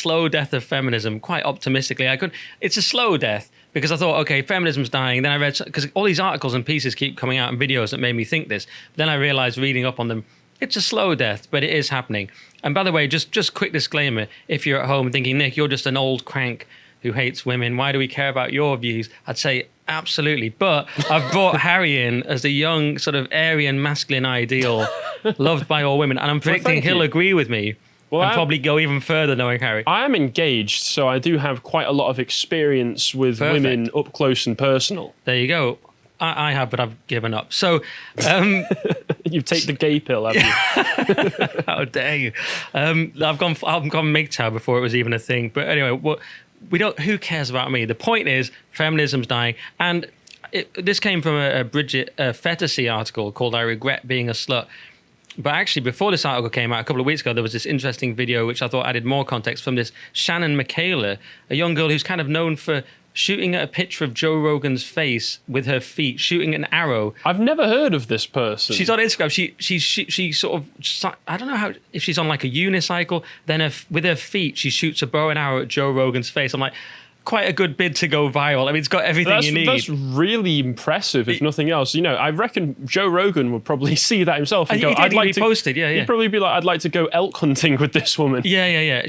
slow death of feminism quite optimistically. It's a slow death because I thought, okay, feminism's dying. Then I read, because all these articles and pieces keep coming out and videos that made me think this. But then I realized reading up on them, it's a slow death, but it is happening. And by the way, just quick disclaimer, if you're at home thinking, Nick, you're just an old crank who hates women, why do we care about your views? I'd say absolutely. But I've brought Harry in as the young sort of Aryan masculine ideal loved by all women. And I'm predicting he'll agree with me and probably go even further knowing Harry. I am engaged, so I do have quite a lot of experience with women up close and personal. There you go. I have, but I've given up. So you've taken the gay pill, have you? How dare you? I've gone MGTOW before it was even a thing. But anyway, who cares about me? The point is, feminism's dying. And this came from a Bridget Fettersy article called I Regret Being a Slut. But actually, before this article came out a couple of weeks ago, there was this interesting video which I thought added more context from this Shannon Michaela, a young girl who's kind of known for shooting at a picture of Joe Rogan's face with her feet, shooting an arrow. I've never heard of this person. She's on Instagram. She sort of, I don't know if she's on like a unicycle, then with her feet, she shoots a bow and arrow at Joe Rogan's face. I'm like, quite a good bid to go viral. I mean, it's got everything you need. That's really impressive, if nothing else. You know, I reckon Joe Rogan would probably see that himself and go, I'd like to... posted, yeah. He'd probably be like, I'd like to go elk hunting with this woman. Yeah.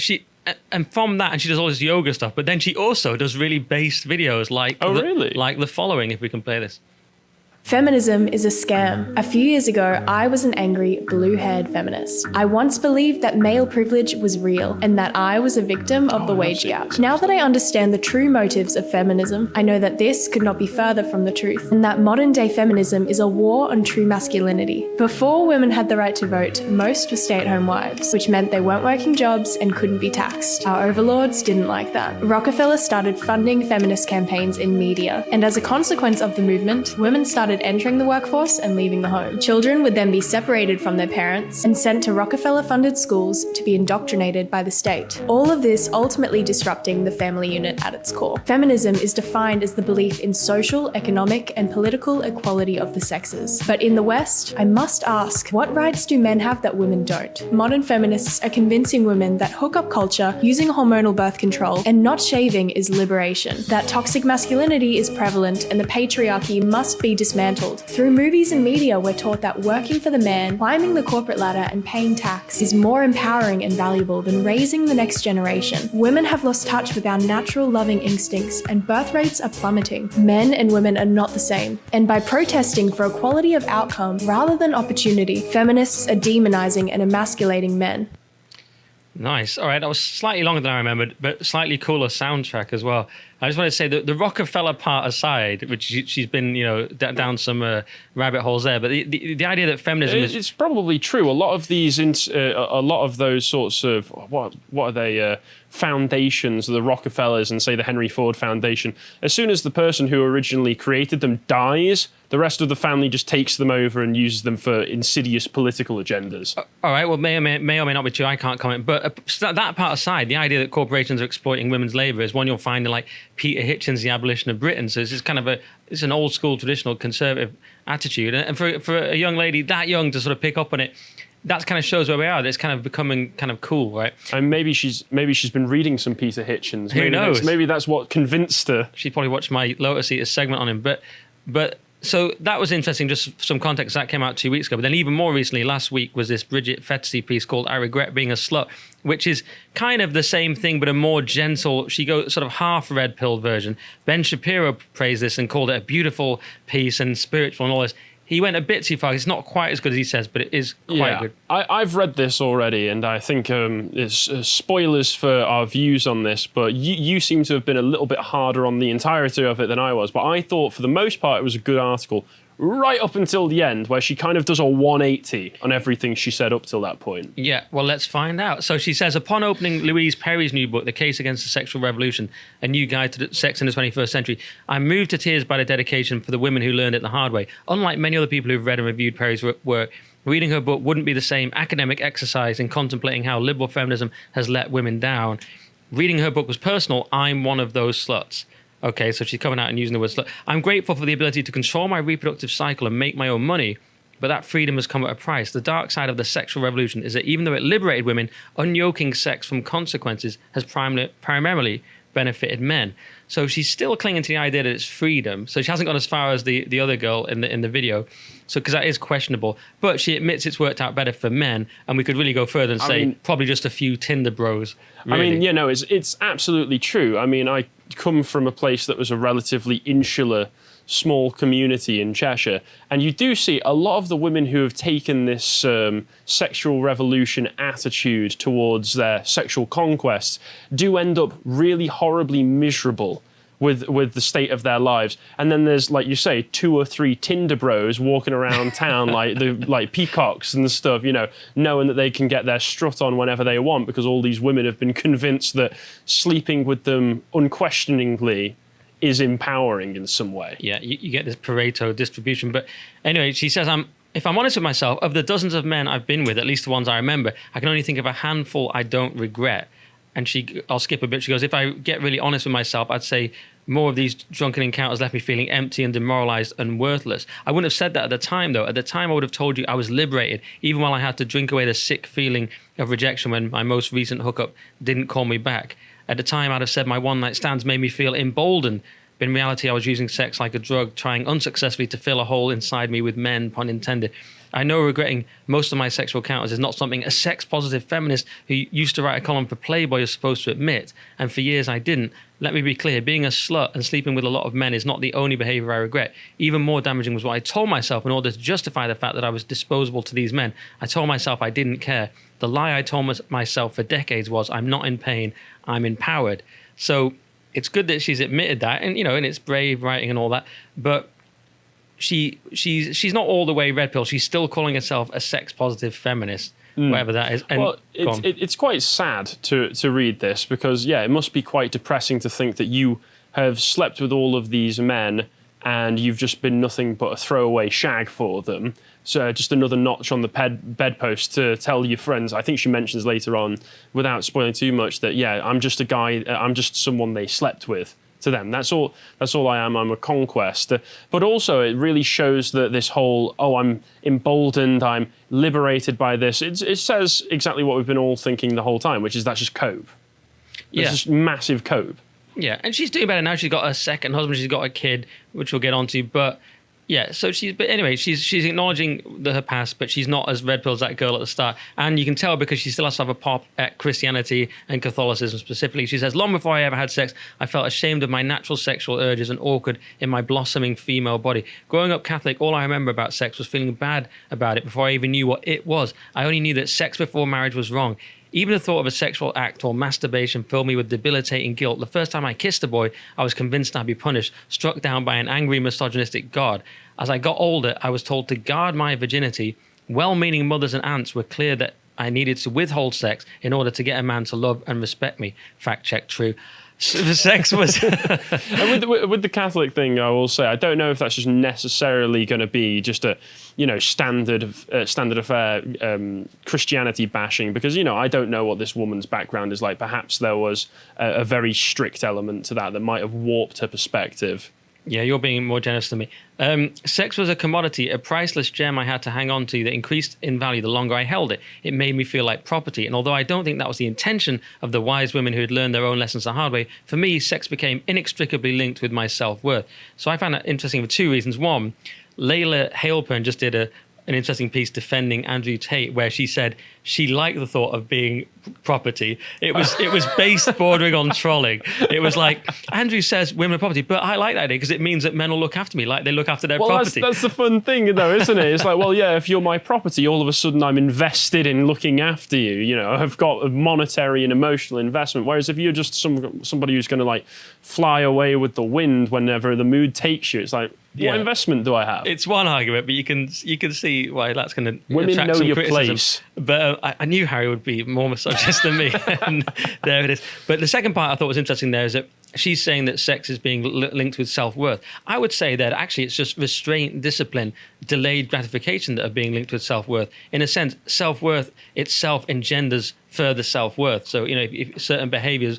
And from that, and she does all this yoga stuff, but then she also does really based videos like... really? Like the following, if we can play this. Feminism is a scam. A few years ago, I was an angry, blue-haired feminist. I once believed that male privilege was real and that I was a victim of the wage gap. Now that I understand the true motives of feminism, I know that this could not be further from the truth, and that modern-day feminism is a war on true masculinity. Before women had the right to vote, most were stay-at-home wives, which meant they weren't working jobs and couldn't be taxed. Our overlords didn't like that. Rockefeller started funding feminist campaigns in media, and as a consequence of the movement, women started entering the workforce and leaving the home. Children would then be separated from their parents and sent to Rockefeller-funded schools to be indoctrinated by the state. All of this ultimately disrupting the family unit at its core. Feminism is defined as the belief in social, economic, and political equality of the sexes. But in the West, I must ask, what rights do men have that women don't? Modern feminists are convincing women that hookup culture, using hormonal birth control, and not shaving is liberation. That toxic masculinity is prevalent and the patriarchy must be dismantled. Through movies and media, we're taught that working for the man, climbing the corporate ladder, and paying tax is more empowering and valuable than raising the next generation. Women have lost touch with our natural loving instincts, and birth rates are plummeting. Men and women are not the same. And by protesting for equality of outcome rather than opportunity, feminists are demonizing and emasculating men. Nice. All right. That was slightly longer than I remembered, but slightly cooler soundtrack as well. I just want to say that the Rockefeller part aside, which she's been, down some rabbit holes there, but the idea that feminism is... It's probably true. A lot of these, a lot of those sorts of, what are they, foundations, the Rockefellers and say the Henry Ford Foundation, as soon as the person who originally created them dies, the rest of the family just takes them over and uses them for insidious political agendas. All right, well, may or may not be true, I can't comment, but that part aside, the idea that corporations are exploiting women's labour is one you'll find in like Peter Hitchens' The Abolition of Britain, so it's kind of it's an old school traditional conservative attitude, and for a young lady that young to sort of pick up on it, that kind of shows where we are. It's kind of becoming kind of cool, right? And maybe she's been reading some Peter Hitchens. Who knows? Maybe that's what convinced her. She probably watched my Lotus Eaters segment on him. But so that was interesting, just some context. That came out 2 weeks ago. But then even more recently, last week, was this Bridget Fettersy piece called I Regret Being a Slut, which is kind of the same thing, but a more gentle, she goes sort of half red pill version. Ben Shapiro praised this and called it a beautiful piece and spiritual and all this. He went a bit too far. It's not quite as good as he says, but it is quite good. I've read this already, and I think it's spoilers for our views on this, but you seem to have been a little bit harder on the entirety of it than I was. But I thought, for the most part, it was a good article, right up until the end, where she kind of does a 180 on everything she said up till that point. Yeah, well, let's find out. So she says, upon opening Louise Perry's new book, The Case Against the Sexual Revolution, A New Guide to Sex in the 21st Century, I'm moved to tears by the dedication for the women who learned it the hard way. Unlike many other people who've read and reviewed Perry's work, reading her book wouldn't be the same academic exercise in contemplating how liberal feminism has let women down. Reading her book was personal. I'm one of those sluts. Okay, so she's coming out and using the word slut. I'm grateful for the ability to control my reproductive cycle and make my own money, but that freedom has come at a price. The dark side of the sexual revolution is that even though it liberated women, unyoking sex from consequences has primarily benefited men. So she's still clinging to the idea that it's freedom. So she hasn't gone as far as the other girl in the video. So because that is questionable, but she admits it's worked out better for men, and we could really go further and say probably just a few Tinder bros. Really. I mean, you know, it's absolutely true. I mean, I come from a place that was a relatively insular, small community in Cheshire, and you do see a lot of the women who have taken this sexual revolution attitude towards their sexual conquests do end up really horribly miserable with the state of their lives. And then there's, like you say, 2 or 3 Tinder bros walking around town like peacocks and stuff, you know, knowing that they can get their strut on whenever they want because all these women have been convinced that sleeping with them unquestioningly is empowering in some way. Yeah, you get this Pareto distribution. But anyway, she says, if I'm honest with myself, of the dozens of men I've been with, at least the ones I remember, I can only think of a handful I don't regret. And I'll skip a bit. She goes, if I get really honest with myself, I'd say more of these drunken encounters left me feeling empty and demoralized and worthless. I wouldn't have said that at the time, though. At the time, I would have told you I was liberated, even while I had to drink away the sick feeling of rejection when my most recent hookup didn't call me back. At the time, I'd have said my one-night stands made me feel emboldened. But in reality, I was using sex like a drug, trying unsuccessfully to fill a hole inside me with men, pun intended. I know regretting most of my sexual encounters is not something a sex-positive feminist who used to write a column for Playboy is supposed to admit, and for years I didn't. Let me be clear, being a slut and sleeping with a lot of men is not the only behavior I regret. Even more damaging was what I told myself in order to justify the fact that I was disposable to these men. I told myself I didn't care. The lie I told myself for decades was, I'm not in pain, I'm empowered. So it's good that she's admitted that, and, you know, and it's brave writing and all that, but she's not all the way red pill. She's still calling herself a sex positive feminist, whatever that is. And well, it's quite sad to read this because, yeah, it must be quite depressing to think that you have slept with all of these men and you've just been nothing but a throwaway shag for them. So just another notch on the bedpost to tell your friends. I think she mentions later on, without spoiling too much, that, yeah, I'm just a guy, I'm just someone they slept with. To them, that's all I am. I'm a conquest. But also, it really shows that this whole, I'm emboldened, I'm liberated by this. It says exactly what we've been all thinking the whole time, which is that's just cope. That's just massive cope. Yeah, and she's doing better now. She's got a second husband. She's got a kid, which we'll get onto. But yeah, so but anyway, she's acknowledging her past, but she's not as red pill as that girl at the start. And you can tell because she still has to have a pop at Christianity and Catholicism specifically. She says, long before I ever had sex, I felt ashamed of my natural sexual urges and awkward in my blossoming female body. Growing up Catholic, all I remember about sex was feeling bad about it before I even knew what it was. I only knew that sex before marriage was wrong. Even the thought of a sexual act or masturbation filled me with debilitating guilt. The first time I kissed a boy, I was convinced I'd be punished, struck down by an angry, misogynistic God. As I got older, I was told to guard my virginity. Well-meaning mothers and aunts were clear that I needed to withhold sex in order to get a man to love and respect me. Fact check, true. The sex was... And with the Catholic thing, I will say, I don't know if that's just necessarily going to be just a, standard affair Christianity bashing, because, I don't know what this woman's background is like. Perhaps there was a very strict element to that might have warped her perspective. Yeah, you're being more generous than me. Sex was a commodity, a priceless gem I had to hang on to that increased in value the longer I held it. It made me feel like property. And although I don't think that was the intention of the wise women who had learned their own lessons the hard way, for me, sex became inextricably linked with my self-worth. So I found that interesting for 2 reasons. One, Layla Halpern just did an interesting piece defending Andrew Tate, where she said she liked the thought of being property. It was based bordering on trolling. It was like, Andrew says women are property, but I like that idea because it means that men will look after me like they look after their property. That's the fun thing, though, isn't it? It's like, well, yeah, if you're my property, all of a sudden I'm invested in looking after you. I've got a monetary and emotional investment. Whereas if you're just somebody who's going to like fly away with the wind whenever the mood takes you, it's like, what investment do I have? It's one argument, but you can see why that's going to women attract know some your criticism. place. But I knew Harry would be more misogynist than me, and there it is. But the second part I thought was interesting there is that she's saying that sex is being linked with self-worth. I would say that actually it's just restraint, discipline, delayed gratification that are being linked with self-worth. In a sense, self-worth itself engenders further self-worth. So, if certain behaviors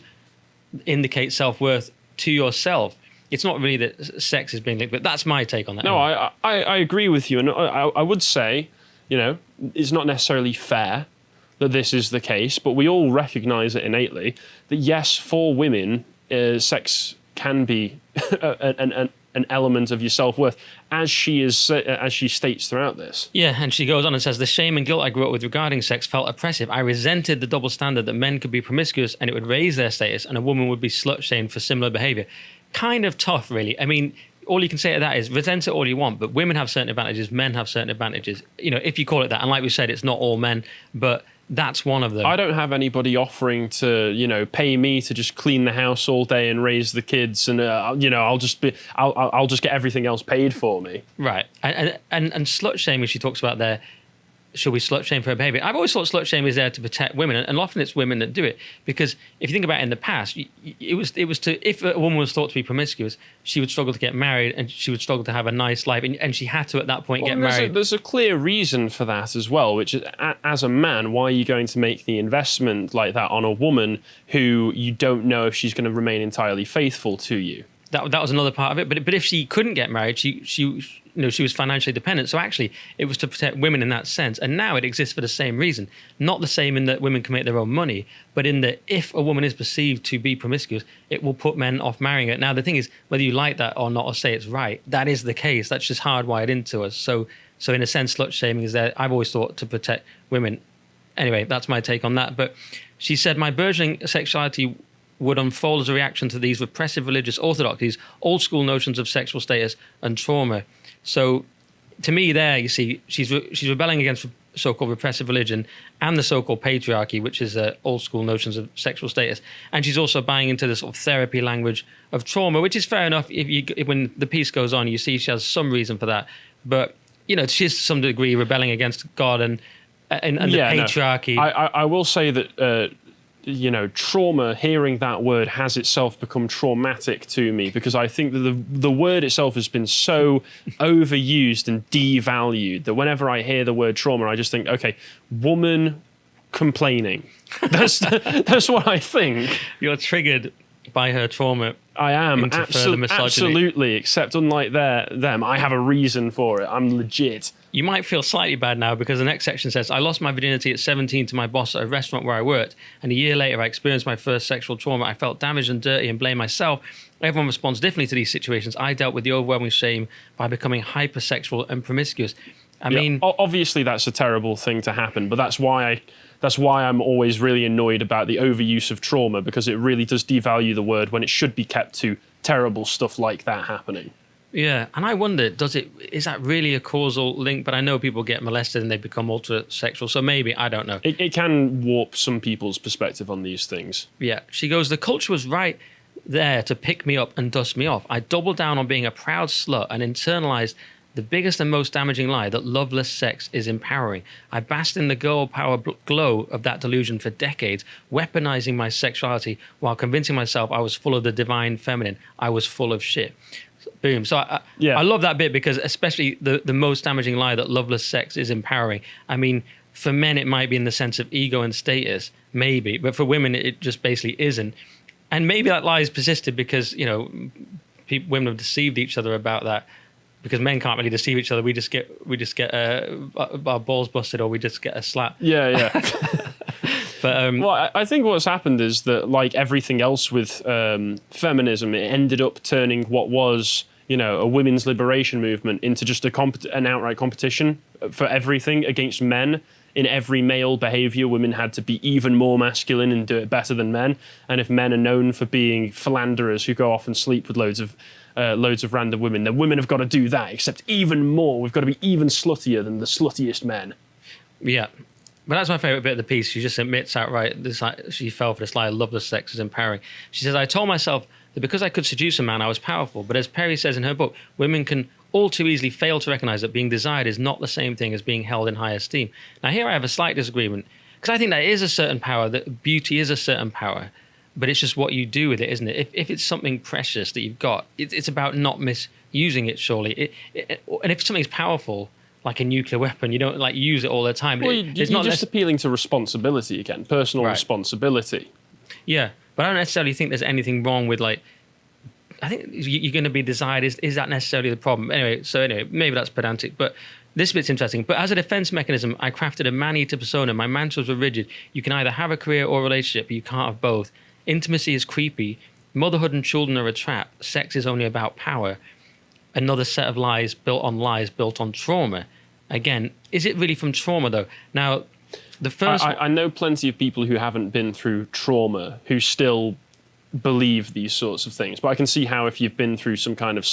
indicate self-worth to yourself, it's not really that sex is being linked, but that's my take on that. No, I agree with you. And I would say, it's not necessarily fair that this is the case, but we all recognize it innately that yes, for women, sex can be an element of your self-worth, as she states throughout this. Yeah, and she goes on and says, the shame and guilt I grew up with regarding sex felt oppressive. I resented the double standard that men could be promiscuous and it would raise their status, and a woman would be slut-shamed for similar behavior. Kind of tough, really. I mean, all you can say to that is resent it all you want, but women have certain advantages, men have certain advantages. If you call it that, and like we said, it's not all men, but that's one of them. I don't have anybody offering to, pay me to just clean the house all day and raise the kids, and I'll just get everything else paid for me. Right, and slut shaming she talks about there. Should we slut shame for her behavior? I've always thought slut shame is there to protect women, and often it's women that do it. Because if you think about it in the past, it was to, if a woman was thought to be promiscuous, she would struggle to get married and she would struggle to have a nice life, and she had to at that point get married. There's a clear reason for that as well, which is, as a man, why are you going to make the investment like that on a woman who you don't know if she's going to remain entirely faithful to you? That was another part of it. But if she couldn't get married, she was financially dependent. So actually, it was to protect women in that sense. And now it exists for the same reason. Not the same in that women can make their own money, but in that if a woman is perceived to be promiscuous, it will put men off marrying her. Now, the thing is, whether you like that or not, or say it's right, that is the case. That's just hardwired into us. So in a sense, slut shaming is there, I've always thought, to protect women. Anyway, that's my take on that. But she said, my burgeoning sexuality would unfold as a reaction to these repressive religious orthodoxies, old school notions of sexual status and trauma. So to me there, you see, she's rebelling against so-called repressive religion and the so-called patriarchy, which is old school notions of sexual status. And she's also buying into the sort of therapy language of trauma, which is fair enough. When the piece goes on, you see she has some reason for that. But, she's to some degree rebelling against God and the patriarchy. No. I will say that... trauma, hearing that word has itself become traumatic to me, because I think that the word itself has been so overused and devalued that whenever I hear the word trauma, I just think, okay, woman complaining. That's what I think. You're triggered by her trauma. I am, absolutely, except unlike them, I have a reason for it. I'm legit. You might feel slightly bad now because the next section says, I lost my virginity at 17 to my boss at a restaurant where I worked, and a year later I experienced my first sexual trauma. I felt damaged and dirty and blamed myself. Everyone responds differently to these situations. I dealt with the overwhelming shame by becoming hypersexual and promiscuous. I mean, obviously that's a terrible thing to happen, but that's why I'm always really annoyed about the overuse of trauma, because it really does devalue the word when it should be kept to terrible stuff like that happening. Yeah, and I wonder, is that really a causal link? But I know people get molested and they become ultra-sexual, so maybe, I don't know. It can warp some people's perspective on these things. Yeah, she goes, the culture was right there to pick me up and dust me off. I doubled down on being a proud slut and internalized the biggest and most damaging lie that loveless sex is empowering. I basked in the girl power glow of that delusion for decades, weaponizing my sexuality while convincing myself I was full of the divine feminine. I was full of shit. Boom. So I love that bit, because especially the most damaging lie that loveless sex is empowering. I mean, for men, it might be in the sense of ego and status, maybe, but for women, it just basically isn't. And maybe that lie has persisted because, women have deceived each other about that, because men can't really deceive each other. We just get our balls busted, or we just get a slap. Yeah. But, well, I think what's happened is that, like everything else with feminism, it ended up turning what was, a women's liberation movement into just an outright competition for everything against men. In every male behavior, women had to be even more masculine and do it better than men. And if men are known for being philanderers who go off and sleep with loads of random women, then women have got to do that, except even more. We've got to be even sluttier than the sluttiest men. Yeah. But that's my favourite bit of the piece. She just admits outright she fell for this lie, loveless sex is empowering. She says, I told myself that because I could seduce a man, I was powerful. But as Perry says in her book, women can all too easily fail to recognise that being desired is not the same thing as being held in high esteem. Now, here I have a slight disagreement, because I think that is a certain power, that beauty is a certain power, but it's just what you do with it, isn't it? If it's something precious that you've got, it's about not misusing it, surely. And if something's powerful, like a nuclear weapon, you don't use it all the time. Well, you're just appealing to responsibility again, personal responsibility. Yeah, but I don't necessarily think there's anything wrong with I think you're going to be desired. Is that necessarily the problem? Anyway, maybe that's pedantic, but this bit's interesting. But as a defense mechanism, I crafted a man-eater persona. My mantras were rigid. You can either have a career or a relationship, but you can't have both. Intimacy is creepy. Motherhood and children are a trap. Sex is only about power. Another set of lies built on trauma. Again, is it really from trauma, though? Now, the first... I know plenty of people who haven't been through trauma who still believe these sorts of things, but I can see how if you've been through some kind of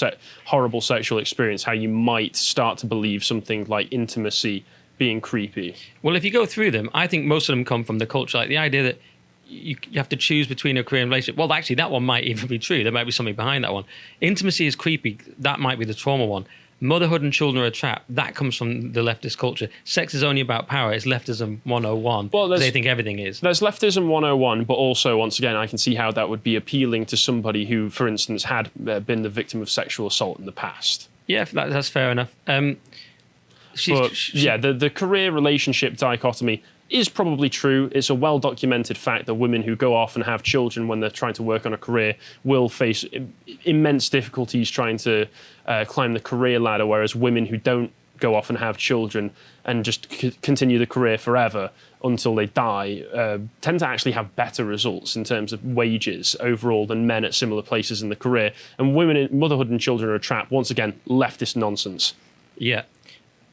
horrible sexual experience, how you might start to believe something like intimacy being creepy. Well, if you go through them, I think most of them come from the culture, like the idea that you have to choose between a career and relationship. Well, actually, that one might even be true. There might be something behind that one. Intimacy is creepy. That might be the trauma one. Motherhood and children are a trap. That comes from the leftist culture. Sex is only about power. It's leftism 101. Well, they think everything is. There's leftism 101, but also, once again, I can see how that would be appealing to somebody who, for instance, had been the victim of sexual assault in the past. Yeah, that's fair enough. The career relationship dichotomy is probably true. It's a well-documented fact that women who go off and have children when they're trying to work on a career will face immense difficulties trying to climb the career ladder, whereas women who don't go off and have children and just continue the career forever until they die tend to actually have better results in terms of wages overall than men at similar places in the career. And women in motherhood and children are a trap. Once again, leftist nonsense. Yeah.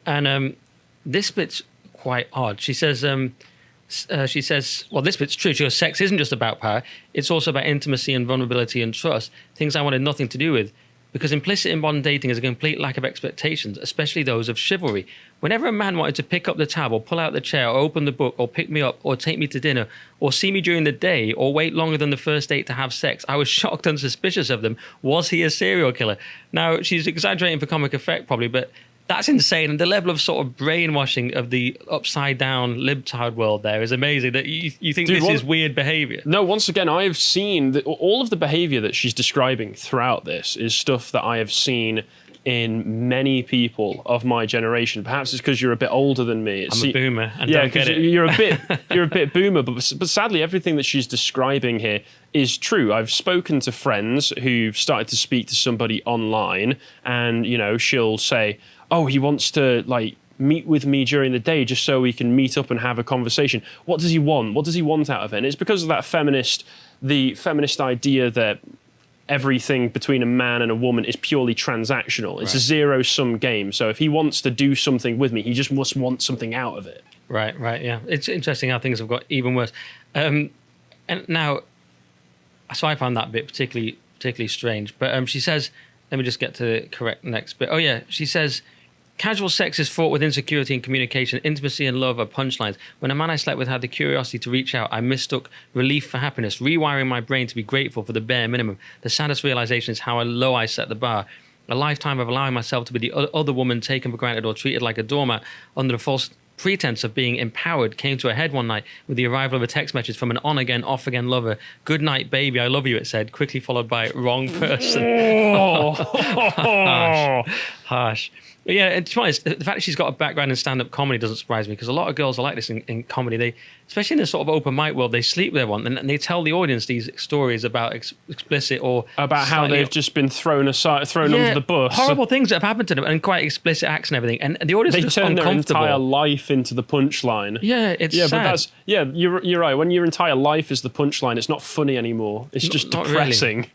And this bit's quite odd. She says, well, this bit's true. She goes, sex isn't just about power. It's also about intimacy and vulnerability and trust, things I wanted nothing to do with. Because implicit in modern dating is a complete lack of expectations, especially those of chivalry. Whenever a man wanted to pick up the tab or pull out the chair or open the book or pick me up or take me to dinner or see me during the day or wait longer than the first date to have sex, I was shocked and suspicious of them. Was he a serial killer? Now, she's exaggerating for comic effect probably, but that's insane. And the level of sort of brainwashing of the upside-down libtard world there is amazing. That you think this is weird behaviour. No, once again, I have seen that all of the behaviour that she's describing throughout this is stuff that I have seen in many people of my generation. Perhaps it's because you're a bit older than me. I'm a boomer. And yeah, because you're a bit boomer. But sadly, everything that she's describing here is true. I've spoken to friends who've started to speak to somebody online, and she'll say, "Oh, he wants to meet with me during the day just so we can meet up and have a conversation. What does he want? What does he want out of it?" And it's because of that the feminist idea that everything between a man and a woman is purely transactional. It's a zero-sum game. So if he wants to do something with me, he just must want something out of it. Right, yeah. It's interesting how things have got even worse. And now, so I found that bit particularly strange. But she says, let me just get to the correct next bit. Oh yeah, she says, casual sex is fraught with insecurity and communication. Intimacy and love are punchlines. When a man I slept with had the curiosity to reach out, I mistook relief for happiness, rewiring my brain to be grateful for the bare minimum. The saddest realization is how low I set the bar. A lifetime of allowing myself to be the other woman taken for granted or treated like a doormat under the false pretense of being empowered came to a head one night with the arrival of a text message from an on-again, off-again lover. "Good night, baby, I love you," it said, quickly followed by "wrong person." Harsh. But yeah, and to be honest, the fact that she's got a background in stand-up comedy doesn't surprise me, because a lot of girls are like this in comedy. They, especially in this sort of open mic world, they sleep with everyone and they tell the audience these stories about explicit or about how they've just been thrown under the bus. Horrible things that have happened to them, and quite explicit acts and everything. And the audience is just turn uncomfortable. their entire life into the punchline. Yeah, it's sad. But you're right. When your entire life is the punchline, it's not funny anymore. It's just depressing. Really.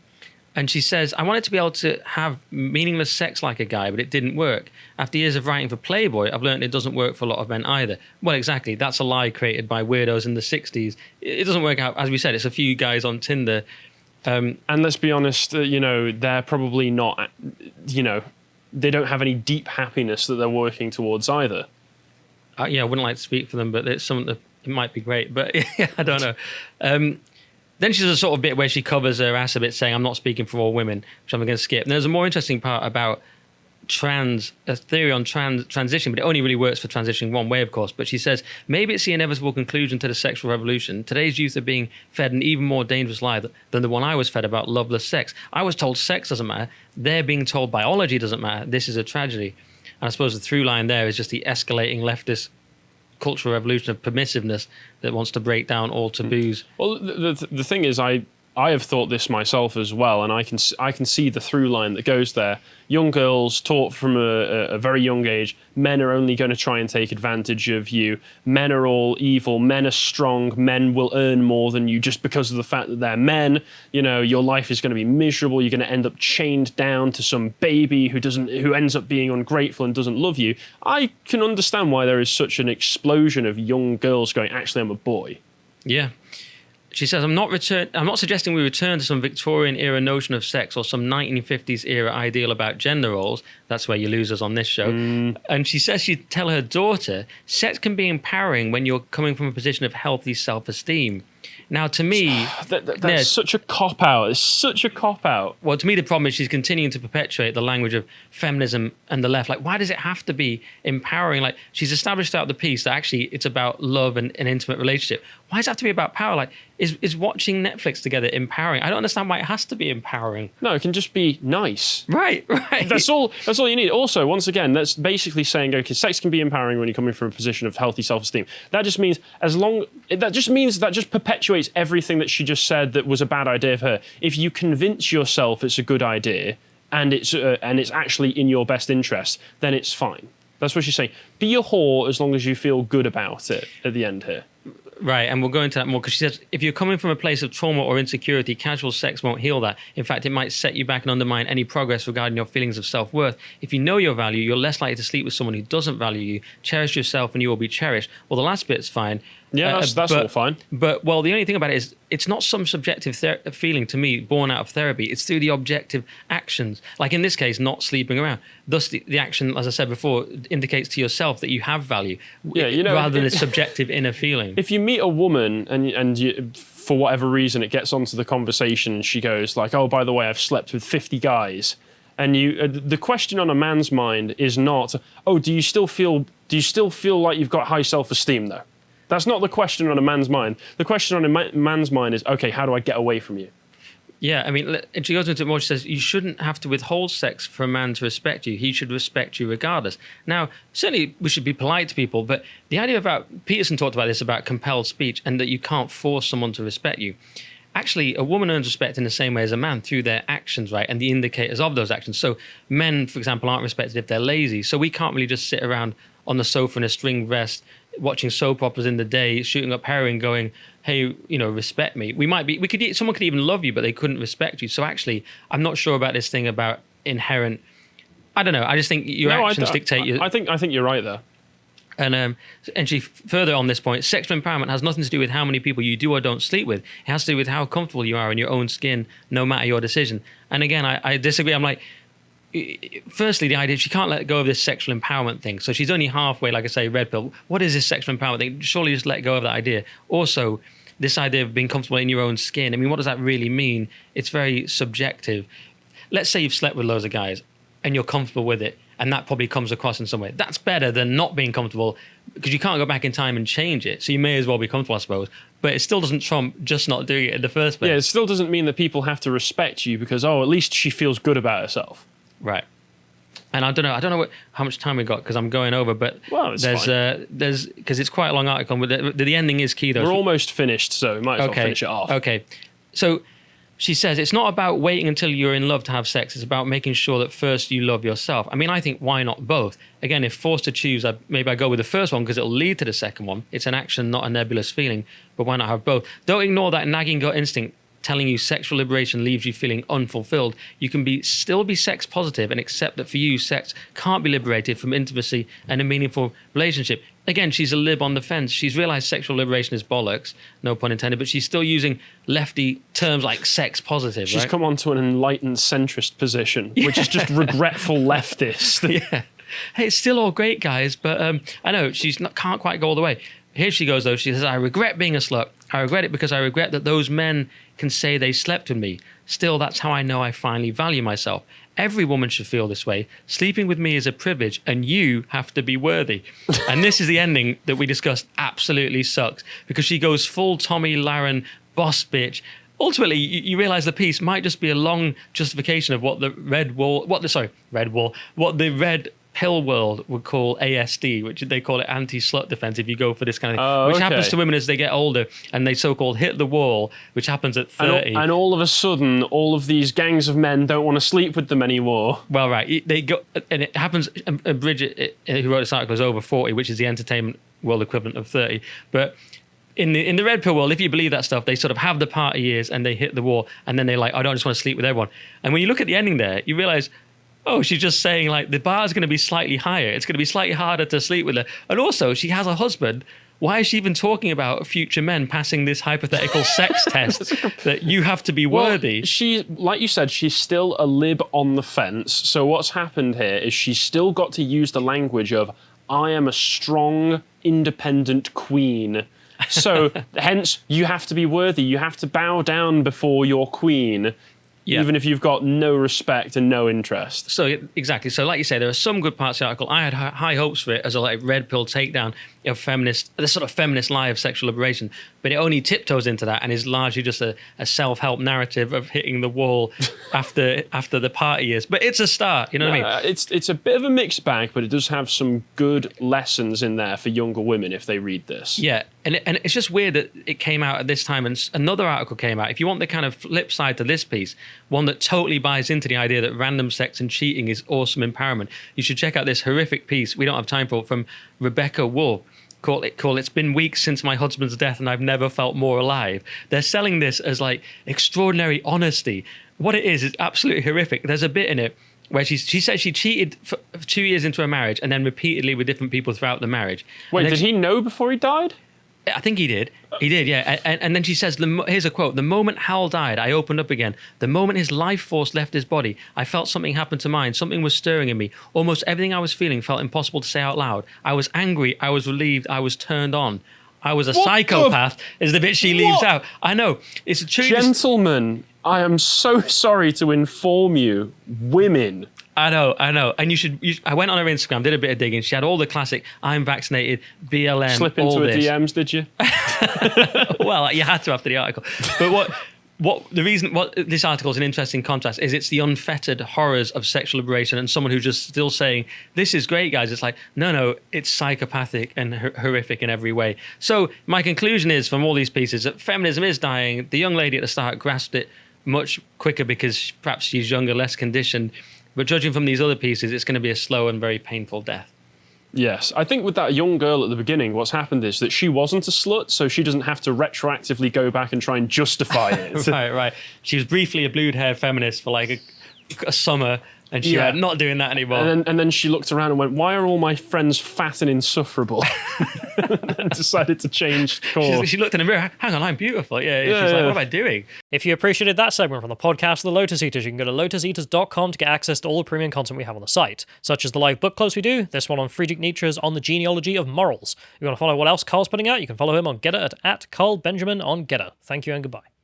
And she says, I wanted to be able to have meaningless sex like a guy, but it didn't work. After years of writing for Playboy, I've learned it doesn't work for a lot of men either. Well, exactly. That's a lie created by weirdos in the 60s. It doesn't work out. As we said, it's a few guys on Tinder. And let's be honest, they're probably not, they don't have any deep happiness that they're working towards either. I wouldn't like to speak for them, but it's something that it might be great. But I don't know. Then she does a sort of bit where she covers her ass a bit, saying, "I'm not speaking for all women," which I'm going to skip. And there's a more interesting part about a theory on transition, but it only really works for transitioning one way, of course. But she says, maybe it's the inevitable conclusion to the sexual revolution. Today's youth are being fed an even more dangerous lie than the one I was fed about loveless sex. I was told sex doesn't matter. They're being told biology doesn't matter. This is a tragedy. And I suppose the through line there is just the escalating leftist cultural revolution of permissiveness that wants to break down all taboos. Well, the thing is, I I have thought this myself as well, and I can see the through line that goes there. Young girls taught from a very young age, men are only going to try and take advantage of you. Men are all evil. Men are strong. Men will earn more than you just because of the fact that they're men. You know, your life is going to be miserable. You're going to end up chained down to some baby who ends up being ungrateful and doesn't love you. I can understand why there is such an explosion of young girls going, actually, I'm a boy. Yeah. She says, I'm not suggesting we return to some Victorian era notion of sex or some 1950s era ideal about gender roles. That's where you lose us on this show. And she says she'd tell her daughter, sex can be empowering when you're coming from a position of healthy self-esteem. Now, to me... that's such a cop-out. It's such a cop-out. Well, to me, the problem is she's continuing to perpetuate the language of feminism and the left. Like, why does it have to be empowering? Like, she's established throughout the piece that actually it's about love and an intimate relationship. Why does it have to be about power? Like, is watching Netflix together empowering? I don't understand why it has to be empowering. No, it can just be nice. Right. That's all you need. Also, once again, that's basically saying, okay, sex can be empowering when you're coming from a position of healthy self-esteem. That just means that just perpetuates everything that she just said that was a bad idea for her. If you convince yourself it's a good idea and it's actually in your best interest, then it's fine. That's what she's saying. Be a whore as long as you feel good about it at the end here. Right, and we'll go into that more because she says if you're coming from a place of trauma or insecurity, casual sex won't heal that. In fact, it might set you back and undermine any progress regarding your feelings of self-worth. If you know your value, you're less likely to sleep with someone who doesn't value you. Cherish yourself and you will be cherished. Well, the last bit's fine. Yeah, that's all fine. But, well, the only thing about it is it's not some subjective feeling to me born out of therapy. It's through the objective actions. Like in this case, not sleeping around. Thus, the action, as I said before, indicates to yourself that you have value rather than a subjective inner feeling. If you meet a woman and you, for whatever reason, it gets onto the conversation, she goes like, oh, by the way, I've slept with 50 guys. And the question on a man's mind is not, oh, do you still feel like you've got high self-esteem though? That's not the question on a man's mind. The question on a man's mind is, okay, how do I get away from you? Yeah, I mean, and she goes into it more. She says, you shouldn't have to withhold sex for a man to respect you. He should respect you regardless. Now, certainly we should be polite to people, but the idea about, Peterson talked about this, about compelled speech and that you can't force someone to respect you. Actually, a woman earns respect in the same way as a man through their actions, right? And the indicators of those actions. So men, for example, aren't respected if they're lazy. So we can't really just sit around on the sofa in a string vest, watching soap operas in the day, shooting up heroin, going, hey, respect me. Someone could even love you, but they couldn't respect you. So actually, I'm not sure about this thing about inherent, I don't know. I just think your actions dictate you. I think you're right there. And she further on this point, sexual empowerment has nothing to do with how many people you do or don't sleep with. It has to do with how comfortable you are in your own skin, no matter your decision. And again, I disagree. I'm like, firstly, the idea she can't let go of this sexual empowerment thing. So she's only halfway, like I say, red pill. What is this sexual empowerment thing? Surely just let go of that idea. Also, this idea of being comfortable in your own skin. I mean, what does that really mean? It's very subjective. Let's say you've slept with loads of guys and you're comfortable with it, and that probably comes across in some way. That's better than not being comfortable because you can't go back in time and change it. So you may as well be comfortable, I suppose. But it still doesn't trump just not doing it in the first place. Yeah, it still doesn't mean that people have to respect you because, at least she feels good about herself. Right. And I don't know how much time we got because I'm going over, but there's because it's quite a long article. But the ending is key though. We're almost finished, so we might as well finish it off. Okay. So she says it's not about waiting until you're in love to have sex. It's about making sure that first you love yourself. I mean, I think why not both? Again, if forced to choose, maybe I go with the first one because it'll lead to the second one. It's an action, not a nebulous feeling. But why not have both? Don't ignore that nagging gut instinct telling you sexual liberation leaves you feeling unfulfilled. You can still be sex positive and accept that for you, sex can't be liberated from intimacy and a meaningful relationship. Again, she's a lib on the fence. She's realized sexual liberation is bollocks, no pun intended, but she's still using lefty terms like sex positive. She's come on to an enlightened centrist position, which is just regretful leftist. Yeah. Hey, it's still all great, guys, but I know can't quite go all the way. Here she goes, though. She says, I regret being a slut. I regret it because I regret that those men can say they slept with me. Still, that's how I know I finally value myself. Every woman should feel this way. Sleeping with me is a privilege, and you have to be worthy. And this is the ending that we discussed absolutely sucks the she goes full Tommy Lahren boss bitch. Ultimately, you realize the piece might just be a long justification of what the red pill world would call ASD, which they call it anti-slut defense if you go for this kind of thing, which okay. happens to women as they get older, and they so-called hit the wall, which happens at 30. And all of a sudden, all of these gangs of men don't want to sleep with them anymore. Well, right, they go, and it happens. Bridget, who wrote this article, is over 40, which is the entertainment world equivalent of 30. But in the red pill world, if you believe that stuff, they sort of have the party years and they hit the wall, and then they're like, I don't just want to sleep with everyone. And when you look at the ending there, you realize, oh, she's just saying like the bar is going to be slightly higher. It's going to be slightly harder to sleep with her. And also, she has a husband. Why is she even talking about future men passing this hypothetical sex test that you have to be worthy? Well, she, like you said, she's still a lib on the fence. So what's happened here is she's still got to use the language of, I am a strong, independent queen. So hence, you have to be worthy. You have to bow down before your queen. Yeah. Even if you've got no respect and no interest. So exactly. So like you say, there are some good parts of the article. I had high hopes for it as a like red pill takedown of the sort of feminist lie of sexual liberation, but it only tiptoes into that and is largely just a self-help narrative of hitting the wall after the party years. But it's a start, you know what I mean? It's a bit of a mixed bag, but it does have some good lessons in there for younger women if they read this. Yeah, and it's just weird that it came out at this time and another article came out. If you want the kind of flip side to this piece, one that totally buys into the idea that random sex and cheating is awesome empowerment, you should check out this horrific piece, we don't have time for it, from Rebecca Wolf, called It's Been Weeks Since My Husband's Death and I've Never Felt More Alive. They're selling this as like extraordinary honesty. What it is absolutely horrific. There's a bit in it where she said she cheated for 2 years into a marriage and then repeatedly with different people throughout the marriage. Wait, did he know before he died? I think he did. He did, yeah. And then she says, here's a quote, "The moment Hal died, I opened up again. The moment his life force left his body, I felt something happen to mine. Something was stirring in me. Almost everything I was feeling felt impossible to say out loud. I was angry. I was relieved. I was turned on. I was a psychopath," is the bit she leaves out. I know. It's a true... Gentlemen, I am so sorry to inform you, women... I know. And I went on her Instagram, did a bit of digging. She had all the classic, I'm vaccinated, BLM, Slip into all her this. DMs, did you? Well, you had to after the article. But what this article is an interesting contrast is it's the unfettered horrors of sexual liberation and someone who's just still saying, this is great, guys. It's like, no, it's psychopathic and horrific in every way. So my conclusion is from all these pieces that feminism is dying. The young lady at the start grasped it much quicker because perhaps she's younger, less conditioned. But judging from these other pieces, it's going to be a slow and very painful death. Yes. I think with that young girl at the beginning, what's happened is that she wasn't a slut, so she doesn't have to retroactively go back and try and justify it. Right. She was briefly a blue-haired feminist for like a summer, and she went, not doing that anymore. And then she looked around and went, why are all my friends fat and insufferable? And decided to change course. She looked in the mirror, hang on, I'm beautiful. Yeah. She's like, what am I doing? If you appreciated that segment from the podcast The Lotus Eaters, you can go to lotuseaters.com to get access to all the premium content we have on the site, such as the live book clubs we do, this one on Friedrich Nietzsche's On the Genealogy of Morals. If you want to follow what else Carl's putting out, you can follow him on Getter at Carl Benjamin on Getter. Thank you and goodbye.